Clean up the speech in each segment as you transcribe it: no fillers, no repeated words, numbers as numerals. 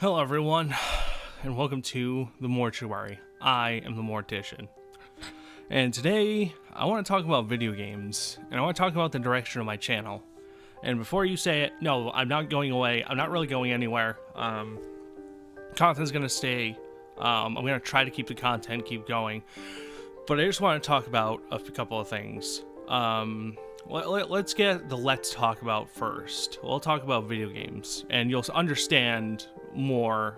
Hello everyone, and welcome to The Mortuary. I am the Mortician. And today, I want to talk about video games, and I want to talk about the direction of my channel. And before you say it, no, I'm not going away. I'm not really going anywhere. Content's going to stay. I'm going to try to keep the content keep going. But I just want to talk about a couple of things. Let's get the let's talk about first. We'll talk about video games, and you'll understand more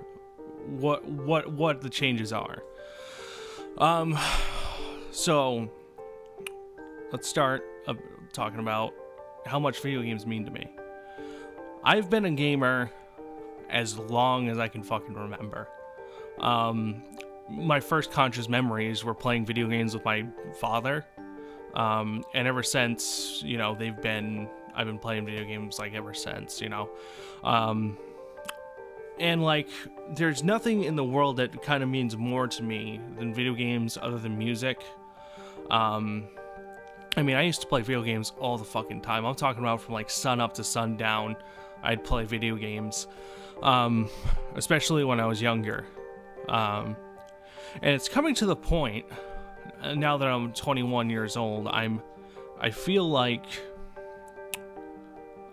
what the changes are. So let's start talking about how much video games mean to me. I've been a gamer as long as I can fucking remember. My first conscious memories were playing video games with my father. And ever since, I've been playing video games like ever since, and like, there's nothing in the world that kind of means more to me than video games other than music. I used to play video games all the fucking time. I'm talking about from like sun up to sundown, I'd play video games, especially when I was younger. And it's coming to the point, now that I'm 21 years old, I feel like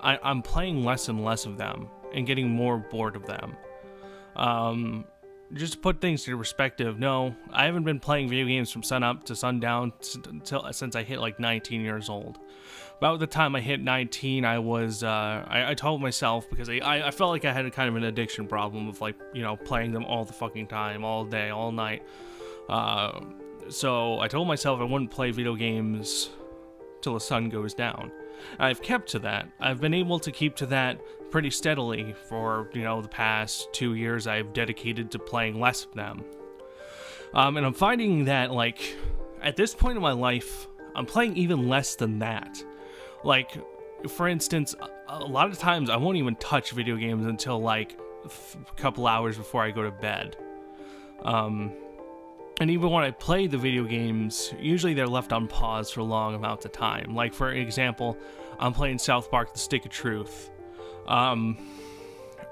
I'm playing less and less of them and getting more bored of them. Just to put things into perspective, no, I haven't been playing video games from sun up to sundown since I hit like 19 years old. About the time I hit 19, I was, I told myself, because I felt like I had a kind of an addiction problem of like, playing them all the fucking time, all day, all night. So I told myself I wouldn't play video games till the sun goes down. I've kept to that. I've been able to keep to that pretty steadily for, the past 2 years. I've dedicated to playing less of them. And I'm finding that, like, at this point in my life, I'm playing even less than that. Like, for instance, a lot of times I won't even touch video games until, like, a couple hours before I go to bed. And even when I play the video games, usually they're left on pause for long amounts of time. Like, for example, I'm playing South Park: The Stick of Truth. And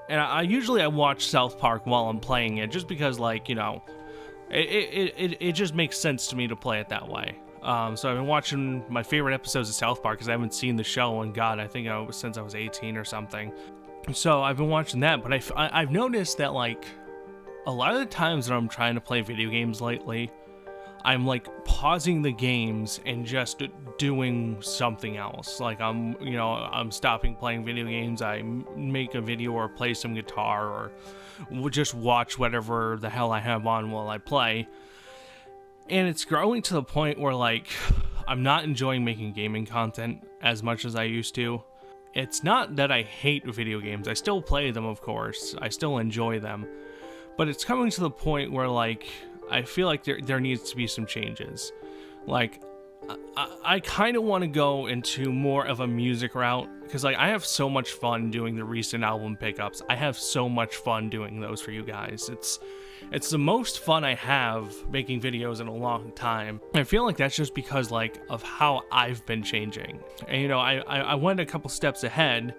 I usually watch South Park while I'm playing it, just because, like, it just makes sense to me to play it that way. So I've been watching my favorite episodes of South Park, because I haven't seen the show in, God, I think since I was 18 or something. So I've been watching that, but I've noticed that, like, a lot of the times that I'm trying to play video games lately, I'm like pausing the games and just doing something else. Like I'm stopping playing video games. I make a video or play some guitar or just watch whatever the hell I have on while I play. And it's growing to the point where, like, I'm not enjoying making gaming content as much as I used to. It's not that I hate video games. I still play them, of course. I still enjoy them. But it's coming to the point where, like, I feel like there needs to be some changes. Like, I kind of want to go into more of a music route, because, like, I have so much fun doing the recent album pickups. I have so much fun doing those for you guys. It's the most fun I have making videos in a long time. I feel like that's just because, like, of how I've been changing. And, I went a couple steps ahead,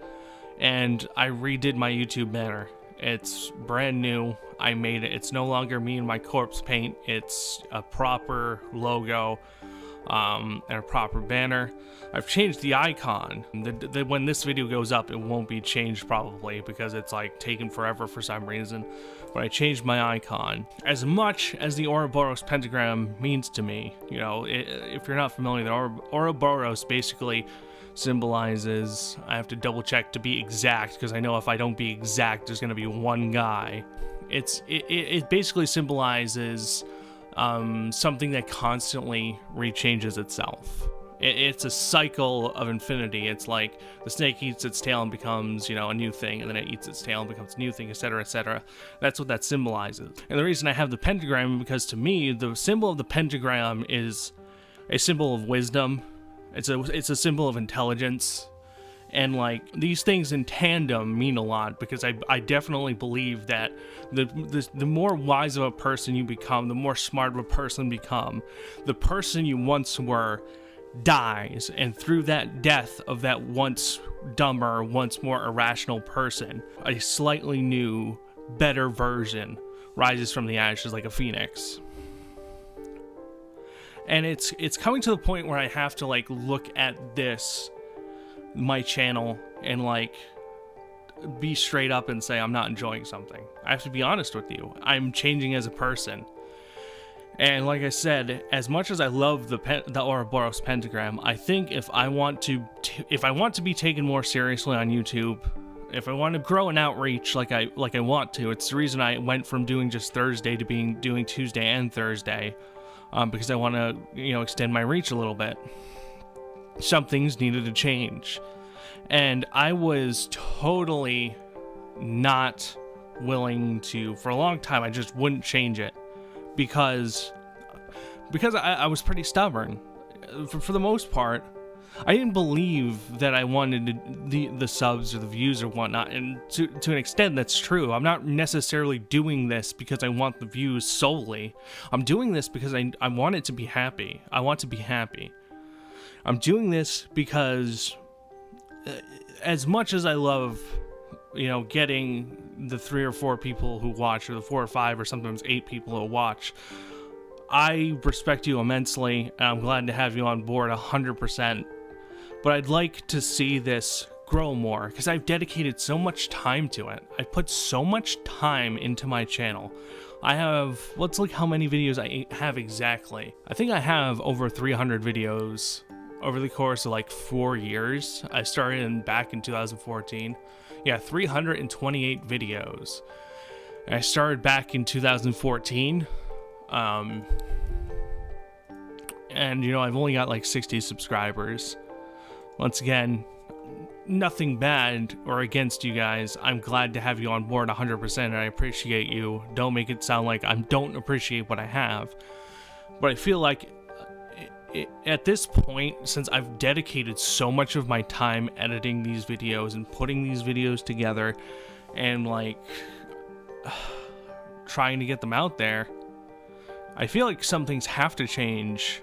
and I redid my YouTube banner. It's brand new. I made it. It's no longer me and my corpse paint. It's a proper logo and a proper banner. I've changed the icon. When this video goes up, it won't be changed probably, because it's like taken forever for some reason. But I changed my icon. As much as the Ouroboros pentagram means to me, if you're not familiar, the Ouroboros basically symbolizes, I have to double check to be exact, because I know if I don't be exact, there's going to be one guy. It basically symbolizes something that constantly rechanges itself. It's a cycle of infinity. It's like the snake eats its tail and becomes, a new thing, and then it eats its tail and becomes a new thing, etc., etc. That's what that symbolizes. And the reason I have the pentagram, because to me, the symbol of the pentagram is a symbol of wisdom. It's a symbol of intelligence. And, like, these things in tandem mean a lot, because I definitely believe that the more wise of a person you become, the more smart of a person you become, the person you once were dies, and through that death of that once dumber, once more irrational person, a slightly new, better version rises from the ashes like a phoenix. And it's coming to the point where I have to like look at my channel, and like be straight up and say I'm not enjoying something. I have to be honest with you. I'm changing as a person. And like I said, as much as I love the Ouroboros pentagram, I think if I want to be taken more seriously on YouTube, if I want to grow an outreach like I want to, it's the reason I went from doing just Thursday to doing Tuesday and Thursday, because I want to, extend my reach a little bit. Some things needed to change, and I was totally not willing to. For a long time, I just wouldn't change it because I was pretty stubborn. For the most part, I didn't believe that I wanted the subs or the views or whatnot, and to an extent that's true. I'm not necessarily doing this because I want the views solely. I'm doing this because I want it to be happy. I want to be happy. I'm doing this because as much as I love, getting the 3 or 4 people who watch, or the 4 or 5 or sometimes 8 people who watch, I respect you immensely, and I'm glad to have you on board 100%. But I'd like to see this grow more, because I've dedicated so much time to it. I've put so much time into my channel. I have, let's look how many videos I have exactly. I think I have over 300 videos over the course of like 4 years. I started back in 2014. Yeah, 328 videos. And I started back in 2014. And I've only got like 60 subscribers. Once again, nothing bad or against you guys. I'm glad to have you on board 100%, and I appreciate you. Don't make it sound like I don't appreciate what I have. But I feel like at this point, since I've dedicated so much of my time editing these videos and putting these videos together and like trying to get them out there, I feel like some things have to change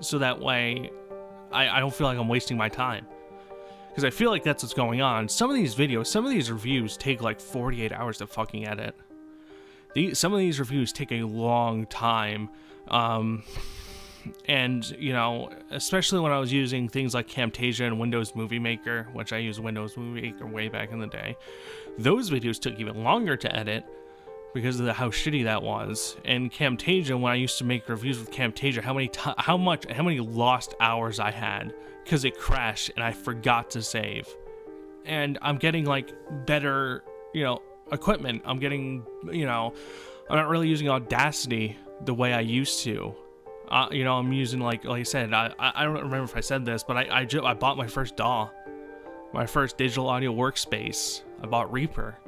so that way I don't feel like I'm wasting my time. Because I feel like that's what's going on. Some of these videos, some of these reviews take like 48 hours to fucking edit. Some of these reviews take a long time. And, especially when I was using things like Camtasia and Windows Movie Maker, which I used Windows Movie Maker way back in the day, those videos took even longer to edit because of how shitty that was. And Camtasia, when I used to make reviews with Camtasia, how many lost hours I had because it crashed and I forgot to save. And I'm getting like better, equipment. I'm getting, I'm not really using Audacity the way I used to. I'm using like I said, I don't remember if I said this, but I bought my first DAW, my first digital audio workspace. I bought Reaper.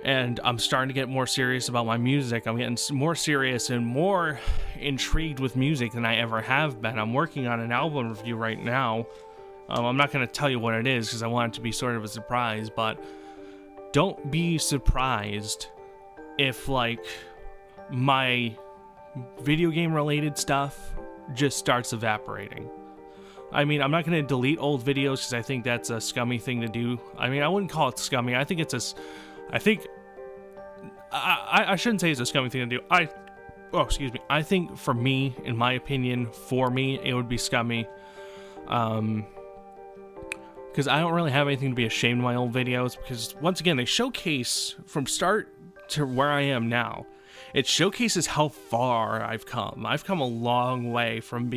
And I'm starting to get more serious about my music. I'm getting more serious and more intrigued with music than I ever have been. I'm working on an album review right now. I'm not going to tell you what it is because I want it to be sort of a surprise, but don't be surprised if like my video game related stuff just starts evaporating. I mean, I'm not going to delete old videos because I think that's a scummy thing to do. I mean, I wouldn't call it scummy. I think I shouldn't say it's a scummy thing to do. I think for me, in my opinion, it would be scummy. Because I don't really have anything to be ashamed of my old videos, because once again, they showcase from start to where I am now. It showcases how far I've come. I've come a long way from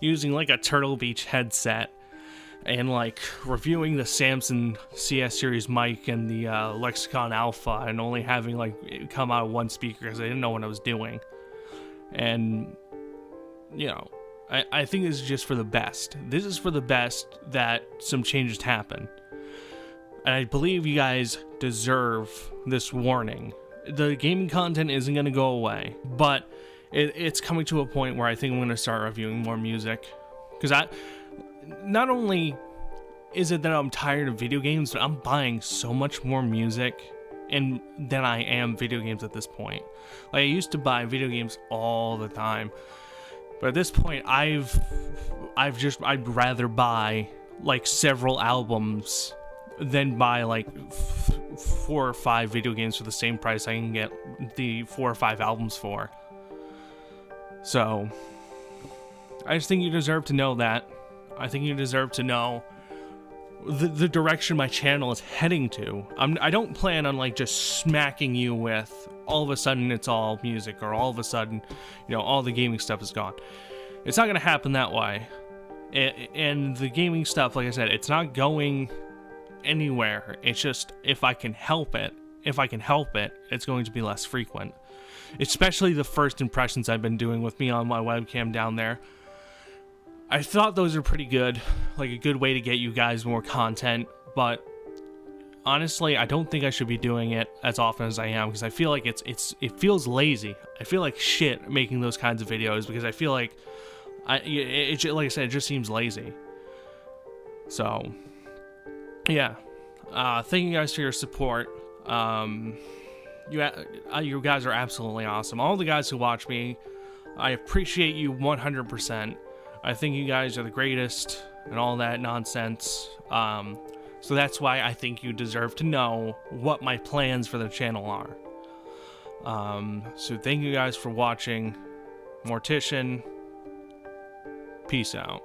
using like a Turtle Beach headset and like reviewing the Samson CS series mic and the Lexicon Alpha and only having like it come out of one speaker because I didn't know what I was doing. And I think this is just for the best. This is for the best that some changes happen. And I believe you guys deserve this warning. The gaming content isn't going to go away, but it's coming to a point where I think I'm going to start reviewing more music. Because not only is it that I'm tired of video games, but I'm buying so much more music than I am video games at this point. Like, I used to buy video games all the time, but at this point, I'd rather buy like several albums then buy like 4 or 5 video games for the same price I can get the 4 or 5 albums for. So I just think you deserve to know that. I think you deserve to know the direction my channel is heading to. I don't plan on like just smacking you with all of a sudden it's all music, or all of a sudden, you know, all the gaming stuff is gone. It's not going to happen that way. And the gaming stuff, like I said, it's not going anywhere. It's just, if I can help it, it's going to be less frequent. Especially the first impressions I've been doing with me on my webcam down there. I thought those are pretty good, like a good way to get you guys more content, but honestly, I don't think I should be doing it as often as I am, because I feel like it feels lazy. I feel like shit making those kinds of videos, because I feel like like I said, it just seems lazy. So yeah, thank you guys for your support. You guys are absolutely awesome. All the guys who watch me, I appreciate you 100%. I think you guys are the greatest and all that nonsense. So that's why I think you deserve to know what my plans for the channel are. So thank you guys for watching. Mortician, peace out.